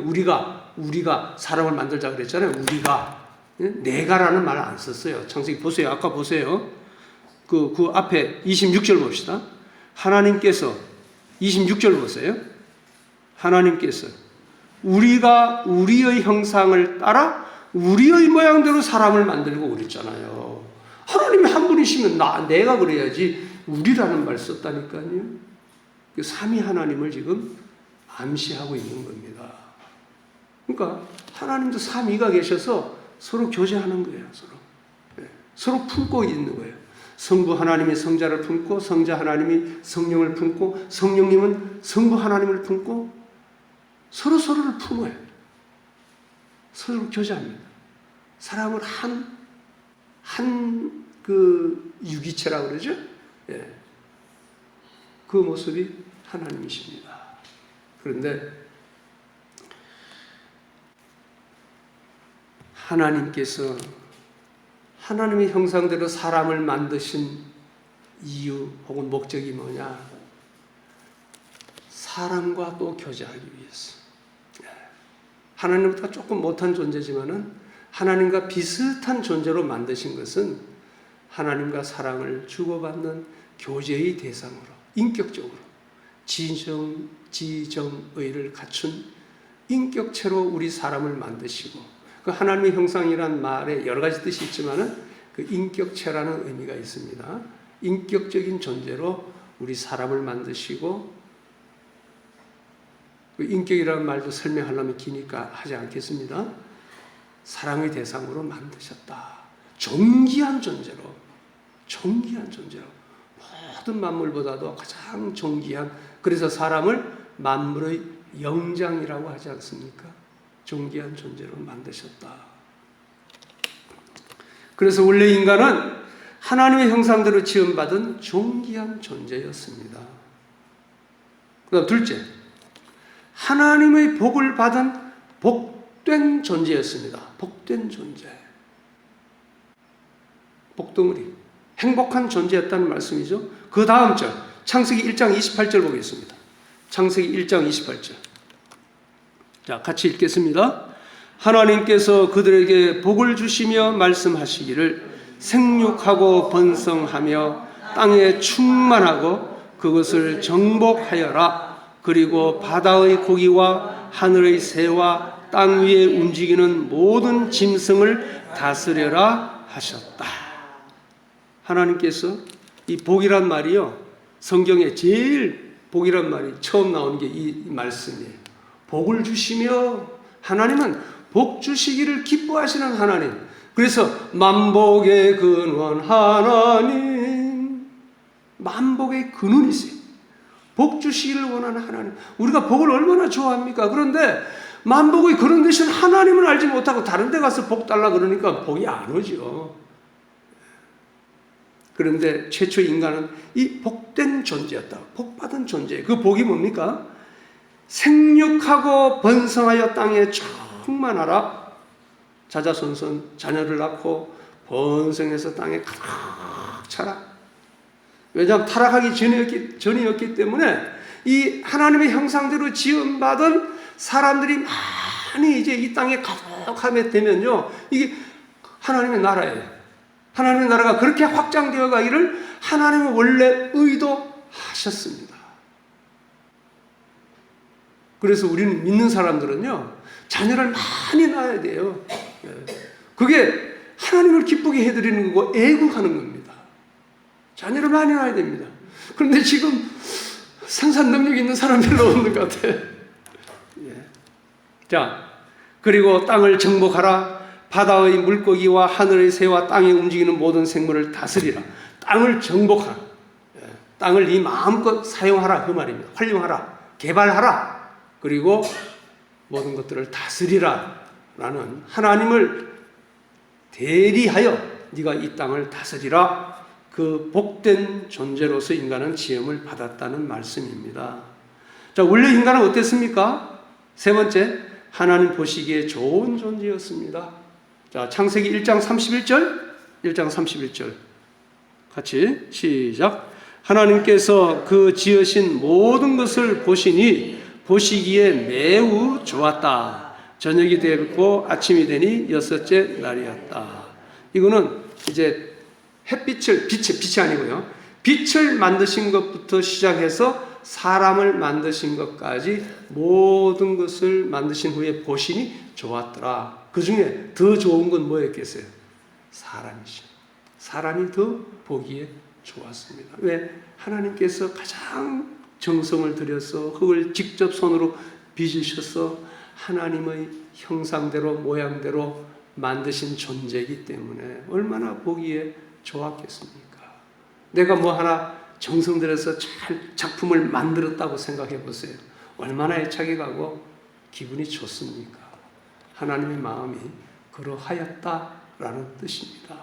우리가 사람을 만들자 그랬잖아요. 우리가. 내가라는 말 안 썼어요. 창세기 보세요. 아까 보세요. 그 앞에 26절 봅시다. 하나님께서 26절 보세요. 하나님께서 우리가 우리의 형상을 따라 우리의 모양대로 사람을 만들고 그랬잖아요. 하나님이 한 분이시면 내가 그래야지 우리라는 말 썼다니까요. 그 삼위 하나님을 지금 암시하고 있는 겁니다. 그러니까 하나님도 삼위가 계셔서 서로 교제하는 거예요. 서로 품고 있는 거예요. 성부 하나님이 성자를 품고 성자 하나님이 성령을 품고 성령님은 성부 하나님을 품고 서로를 품어요. 서로 교제합니다. 사람을 한 유기체라고 그러죠? 예. 그 모습이 하나님이십니다. 그런데 하나님께서 하나님의 형상대로 사람을 만드신 이유 혹은 목적이 뭐냐? 사람과 또 교제하기 위해서. 하나님보다 조금 못한 존재지만은 하나님과 비슷한 존재로 만드신 것은 하나님과 사랑을 주고받는 교제의 대상으로 인격적으로 지정의를 갖춘 인격체로 우리 사람을 만드시고 그 하나님의 형상이란 말에 여러 가지 뜻이 있지만은 그 인격체라는 의미가 있습니다. 인격적인 존재로 우리 사람을 만드시고 그 인격이라는 말도 설명하려면 기니까 하지 않겠습니다. 사랑의 대상으로 만드셨다. 존귀한 존재로 모든 만물보다도 가장 존귀한, 그래서 사람을 만물의 영장이라고 하지 않습니까? 존귀한 존재로 만드셨다. 그래서 원래 인간은 하나님의 형상대로 지음받은 존귀한 존재였습니다. 그 다음 둘째, 하나님의 복을 받은 복된 존재였습니다. 복된 존재. 복덩어리. 행복한 존재였다는 말씀이죠. 그 다음 절, 창세기 1장 28절 보겠습니다. 창세기 1장 28절. 자, 같이 읽겠습니다. 하나님께서 그들에게 복을 주시며 말씀하시기를 생육하고 번성하며 땅에 충만하고 그것을 정복하여라. 그리고 바다의 고기와 하늘의 새와 땅 위에 움직이는 모든 짐승을 다스려라 하셨다. 하나님께서 이 복이란 말이요, 성경에 제일 복이란 말이 처음 나오는 게 이 말씀이에요. 복을 주시며, 하나님은 복 주시기를 기뻐하시는 하나님. 그래서 만복의 근원 하나님, 만복의 근원이세요. 복 주시기를 원하는 하나님. 우리가 복을 얼마나 좋아합니까? 그런데 만복의 근원 되신 하나님을 알지 못하고 다른 데 가서 복 달라 그러니까 복이 안 오죠. 그런데 최초 인간은 이 복된 존재였다. 복받은 존재. 그 복이 뭡니까? 생육하고 번성하여 땅에 충만하라. 자자손손 자녀를 낳고 번성해서 땅에 가득 차라. 왜냐하면 타락하기 전이었기 때문에 이 하나님의 형상대로 지음받은 사람들이 많이 이제 이 땅에 가득하게 되면요, 이게 하나님의 나라예요. 하나님의 나라가 그렇게 확장되어 가기를 하나님은 원래 의도하셨습니다. 그래서 우리는 믿는 사람들은요, 자녀를 많이 낳아야 돼요. 그게 하나님을 기쁘게 해드리는 거고 애국하는 겁니다. 자녀를 많이 낳아야 됩니다. 그런데 지금 생산 능력 있는 사람 별로 없는 것 같아요. 자, 그리고 땅을 정복하라. 바다의 물고기와 하늘의 새와 땅에 움직이는 모든 생물을 다스리라. 땅을 정복하라. 땅을 네 마음껏 사용하라 그 말입니다. 활용하라. 개발하라. 그리고 모든 것들을 다스리라 라는 하나님을 대리하여 네가 이 땅을 다스리라. 그 복된 존재로서 인간은 지음을 받았다는 말씀입니다. 자, 원래 인간은 어땠습니까? 세 번째, 하나님 보시기에 좋은 존재였습니다. 자, 창세기 1장 31절 같이 시작. 하나님께서 그 지으신 모든 것을 보시니 보시기에 매우 좋았다. 저녁이 되었고 아침이 되니 여섯째 날이었다. 이거는 이제 빛이 아니고요, 빛을 만드신 것부터 시작해서 사람을 만드신 것까지 모든 것을 만드신 후에 보시니 좋았더라. 그 중에 더 좋은 건 뭐였겠어요? 사람이죠. 사람이 더 보기에 좋았습니다. 왜? 하나님께서 가장 정성을 들여서 흙을 직접 손으로 빚으셔서 하나님의 형상대로 모양대로 만드신 존재이기 때문에 얼마나 보기에 좋았겠습니까? 내가 뭐 하나 정성 들여서 잘 작품을 만들었다고 생각해 보세요. 얼마나 애착이 가고 기분이 좋습니까? 하나님의 마음이 그러하였다라는 뜻입니다.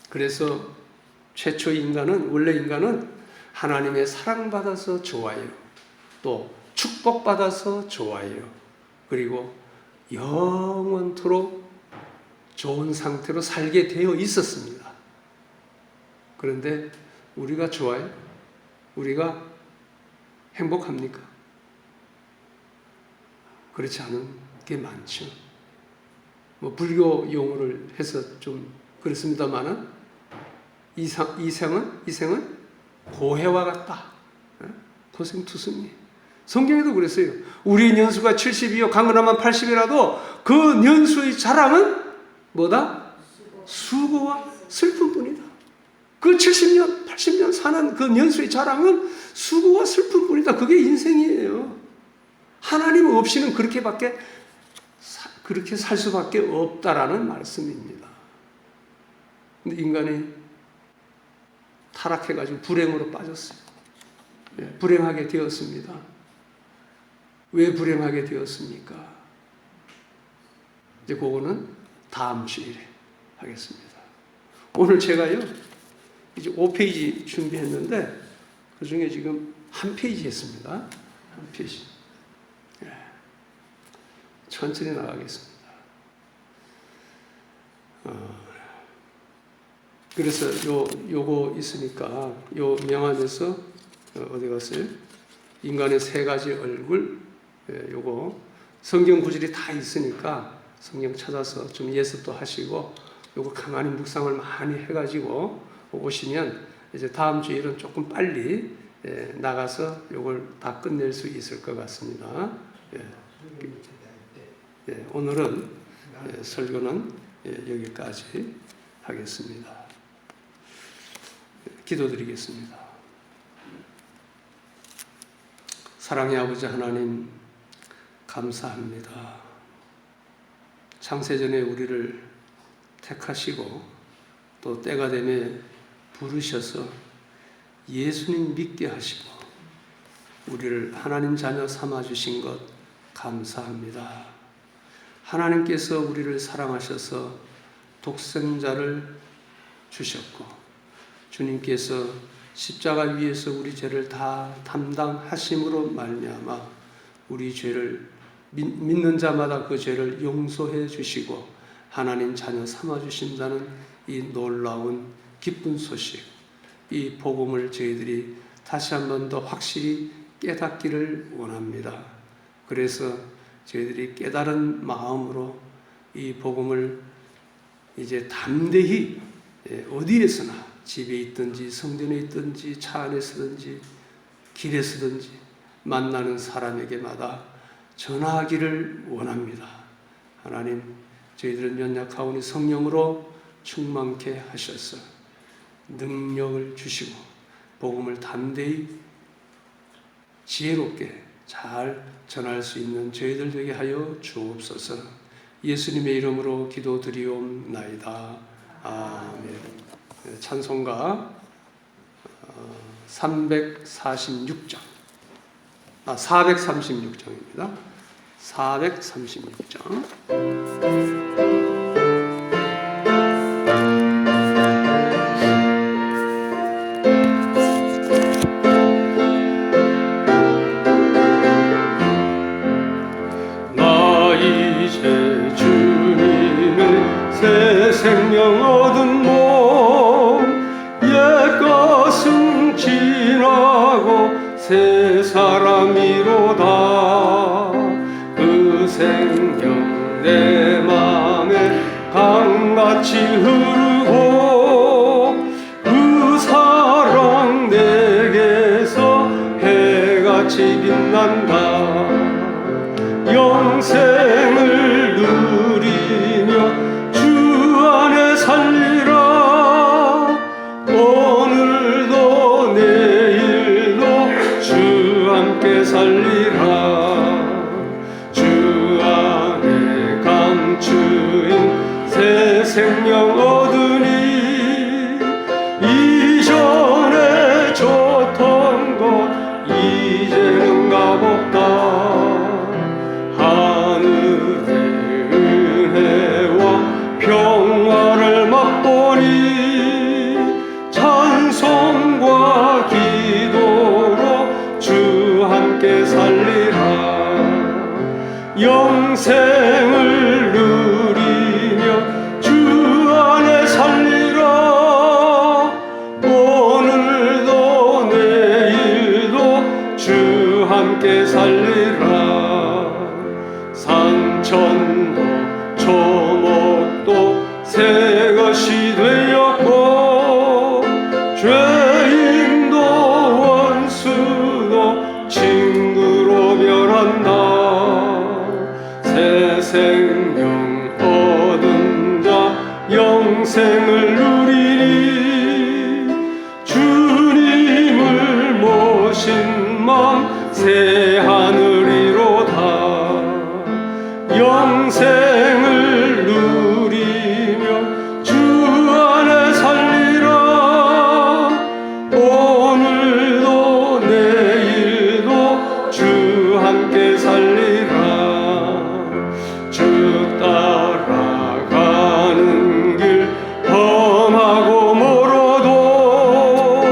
그래서 최초 인간은, 원래 인간은 하나님의 사랑받아서 좋아요. 또 축복받아서 좋아요. 그리고 영원토록 좋은 상태로 살게 되어 있었습니다. 그런데 우리가 좋아요? 우리가 행복합니까? 그렇지 않은 게 많죠. 뭐 불교 용어를 해서 좀 그렇습니다만은 이생은 고해와 같다. 고생투성이. 성경에도 그랬어요. 우리 년수가 70이요 강건하면 80이라도 그 년수의 자랑은 뭐다? 수고와 슬픈 뿐이다. 그 70년, 80년 사는 그 년수의 자랑은 수고와 슬픈 뿐이다. 그게 인생이에요. 하나님 없이는 그렇게 살 수밖에 없다라는 말씀입니다. 근데 인간이 타락해가지고 불행으로 빠졌어요. 불행하게 되었습니다. 왜 불행하게 되었습니까? 이제 그거는 다음 주일에 하겠습니다. 오늘 제가요, 이제 5페이지 준비했는데, 그 중에 지금 한 페이지 했습니다. 한 페이지. 천천히 나가겠습니다. 그래서 요거 있으니까 요 명안에서 어디 갔어요? 인간의 세 가지 얼굴, 요거 성경 구절이 다 있으니까 성경 찾아서 좀 예습도 하시고 요거 가만히 묵상을 많이 해가지고 오시면 이제 다음 주일은 조금 빨리 나가서 요걸 다 끝낼 수 있을 것 같습니다. 오늘은 설교는 여기까지 하겠습니다. 기도드리겠습니다. 사랑의 아버지 하나님, 감사합니다. 창세전에 우리를 택하시고 또 때가 되매 부르셔서 예수님 믿게 하시고 우리를 하나님 자녀 삼아주신 것 감사합니다. 하나님께서 우리를 사랑하셔서 독생자를 주셨고 주님께서 십자가 위에서 우리 죄를 다 담당하심으로 말미암아 우리 죄를 믿는 자마다 그 죄를 용서해 주시고 하나님 자녀 삼아 주신다는 이 놀라운 기쁜 소식, 이 복음을 저희들이 다시 한 번 더 확실히 깨닫기를 원합니다. 그래서 저희들이 깨달은 마음으로 이 복음을 이제 담대히 어디에서나 집에 있든지 성전에 있든지 차 안에 서든지 길에 서든지 만나는 사람에게마다 전하기를 원합니다. 하나님, 저희들은 연약하오니 성령으로 충만케 하셔서 능력을 주시고 복음을 담대히 지혜롭게 잘 전할 수 있는 저희들 되게 하여 주옵소서. 예수님의 이름으로 기도드리옵나이다. 아멘. 찬송가 436장. 436장입니다. 436장. 나 이제 주님의 새 생명 얻은 몸 옛것은 지나고 새 사람이로다. 그 생명 내 맘에 강같이 흐르고 그 사랑 새같이 빛난다. 영생을 누리며 주 안에 살리라. 오늘도 내일도 주 함께 살리라. 주 안에 감추인 새 생명 얻으니 이전에 좋던 것 이제는 값없다. 하늘의 은혜와 평화를 맛보니 찬송과 기도로 주 함께 살리라. 영생을 누리며 주 안에 살리라. 오늘도 내일도 주 함께 살리라. 산천도 초목도 새것이 되었고 죄인도 원수도 친구로 변한다. 새 생명 얻은 자 영생을 누리니 주님을 모신 맘 새 하늘이로다. 영생을 누리며 주 안에 살리라. 오늘도 내일도 주 함께 살리라. 주 따라가는 길 험하고 멀어도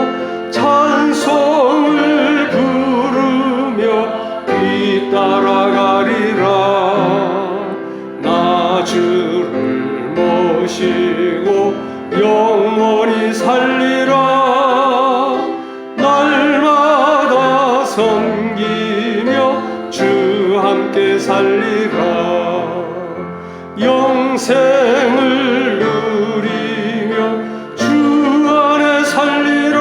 찬송을 부르며 뒤따라가리라. 나 주를 모시고 영원히 살리라. 날마다 섬기며 주 함께 살리라. 영생을 누리며 주 안에 살리라.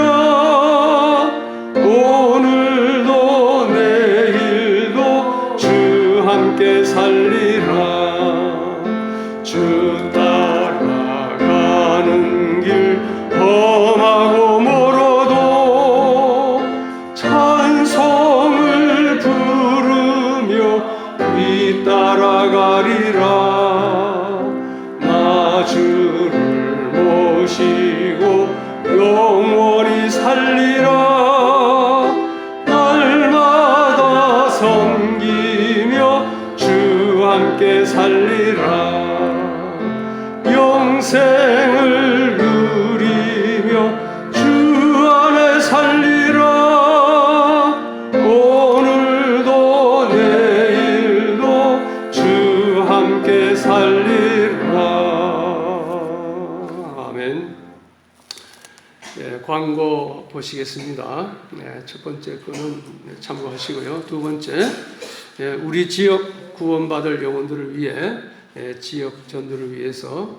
오늘도 내일도 주 함께 살리라. 주 따라가는 길 험하고 멀어도 찬송을 부르며 뒤따라가리라. 나 주를 모시고 영원히 살리라. 날마다 섬기며 주 함께 살리라. 영생을 누리며 주 안에 살리라. 오늘도 내일도 주 함께 살리라. 아멘. 네, 광고 보시겠습니다. 네, 첫 번째 거는 참고하시고요. 두 번째, 우리 지역 구원받을 영혼들을 위해 지역 전도를 위해서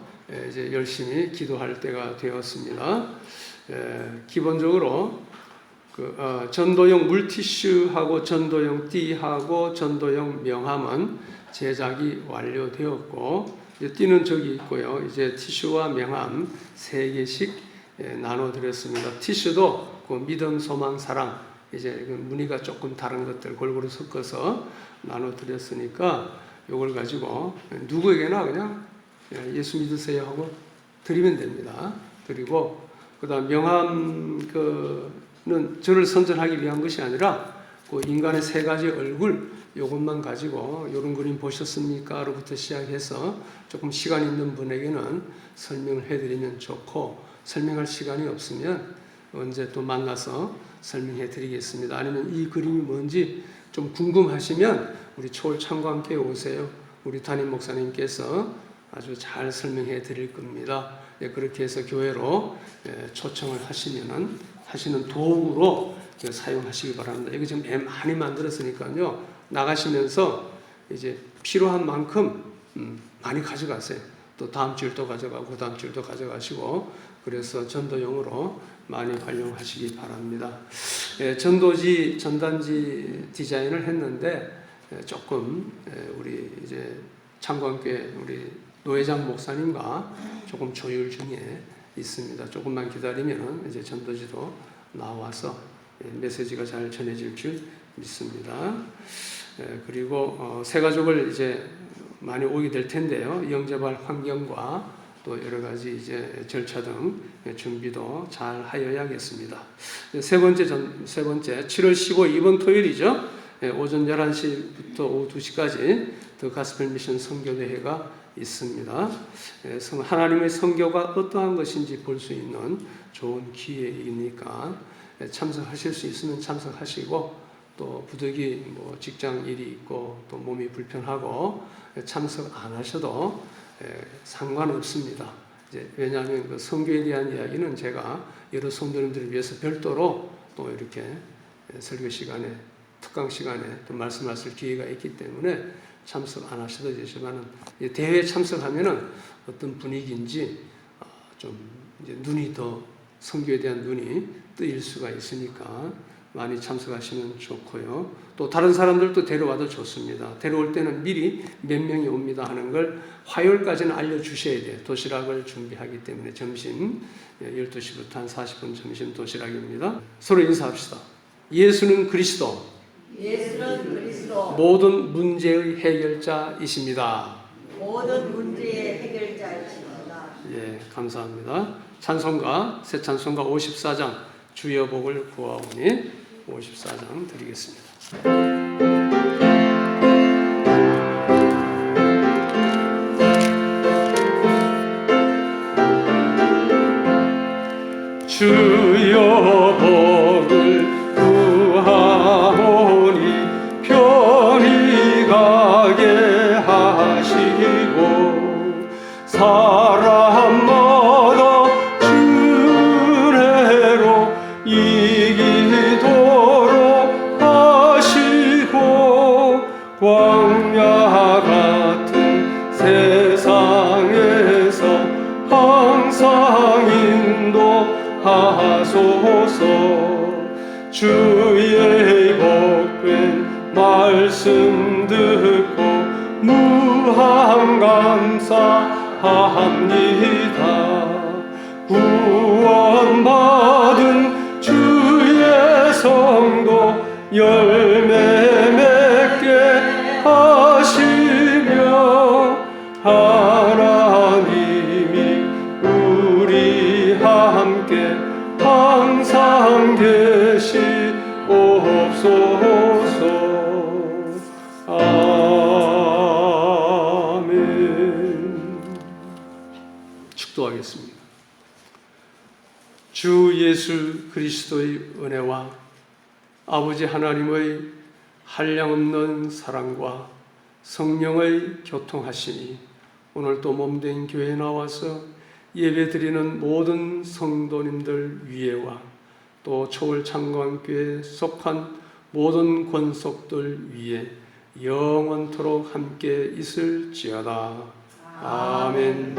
이제 열심히 기도할 때가 되었습니다. 기본적으로 전도용 물티슈하고 전도용 띠하고 전도용 명함은 제작이 완료되었고 이제 띠는 저기 있고요. 이제 티슈와 명함 3개씩 나눠드렸습니다. 티슈도 그 믿음, 소망, 사랑 이제 무늬가 조금 다른 것들 골고루 섞어서 나눠드렸으니까 이걸 가지고 누구에게나 그냥 예수 믿으세요 하고 드리면 됩니다. 드리고 그다음 명함 는 저를 선전하기 위한 것이 아니라 그 인간의 3가지 얼굴 이것만 가지고 이런 그림 보셨습니까? 로부터 시작해서 조금 시간 있는 분에게는 설명을 해드리면 좋고 설명할 시간이 없으면 언제 또 만나서 설명해 드리겠습니다. 아니면 이 그림이 뭔지 좀 궁금하시면 우리 초월 참과 함께 오세요. 우리 담임 목사님께서 아주 잘 설명해 드릴 겁니다. 그렇게 해서 교회로 초청을 하시는 도구로 사용하시기 바랍니다. 이거 지금 많이 만들었으니까요. 나가시면서 이제 필요한 만큼 많이 가져가세요. 또 다음 주일 또 가져가고 그 다음 주일 또 가져가시고 그래서 전도용으로 많이 활용하시기 바랍니다. 전단지 디자인을 했는데 조금 우리 이제 창광교회 우리 노회장 목사님과 조금 조율 중에 있습니다. 조금만 기다리면 이제 전도지도 나와서 메시지가 잘 전해질 줄 믿습니다. 그리고 새 가족을 이제 많이 오게 될 텐데요. 영접할 환경과 또 여러 가지 이제 절차 등 준비도 잘 하여야겠습니다. 세 번째 7월 15일 이번 토요일이죠. 오전 11시부터 오후 2시까지 더 가스펠 미션 선교대회가 있습니다. 하나님의 선교가 어떠한 것인지 볼 수 있는 좋은 기회이니까 참석하실 수 있으면 참석하시고, 또 부득이 뭐 직장 일이 있고 또 몸이 불편하고 참석 안 하셔도 상관없습니다. 왜냐하면 그 선교에 대한 이야기는 제가 여러 성도님들을 위해서 별도로 또 이렇게 설교 시간에, 특강 시간에 또 말씀하실 기회가 있기 때문에 참석 안 하셔도 되지만, 대회에 참석하면은 어떤 분위기인지 좀 이제 눈이 더 선교에 대한 눈이 뜨일 수가 있으니까 많이 참석하시면 좋고요. 또 다른 사람들도 데려와도 좋습니다. 데려올 때는 미리 몇 명이 옵니다 하는 걸 화요일까지는 알려주셔야 돼요. 도시락을 준비하기 때문에 점심 12시부터 한 40분 점심 도시락입니다. 서로 인사합시다. 예수는 그리스도, 모든 문제의 해결자이십니다. 모든 문제의 해결자이십니다. 예, 감사합니다. 찬송가, 새 찬송가 54장 주여 복을 구하오니 54장 드리겠습니다. 주여 복을 구하오니 편히 가게 하시고 사람마다 주례로 이기도록 하시고 광야 같은 세상에서 항상 인도하소서. 주의 복된 말씀 듣고 무한 감사합니다. 구원받은 주의 성도 열매 맺게 하시며 하나님이 우리 함께 항상 계시옵소서. 아멘. 축도하겠습니다. 주 예수 그리스도의 은혜와 아버지 하나님의 한량없는 사랑과 성령의 교통하심이 오늘 또 몸된 교회에 나와서 예배드리는 모든 성도님들 위에와 또 초월창광교회에 속한 모든 권속들 위에 영원토록 함께 있을지어다. 아멘.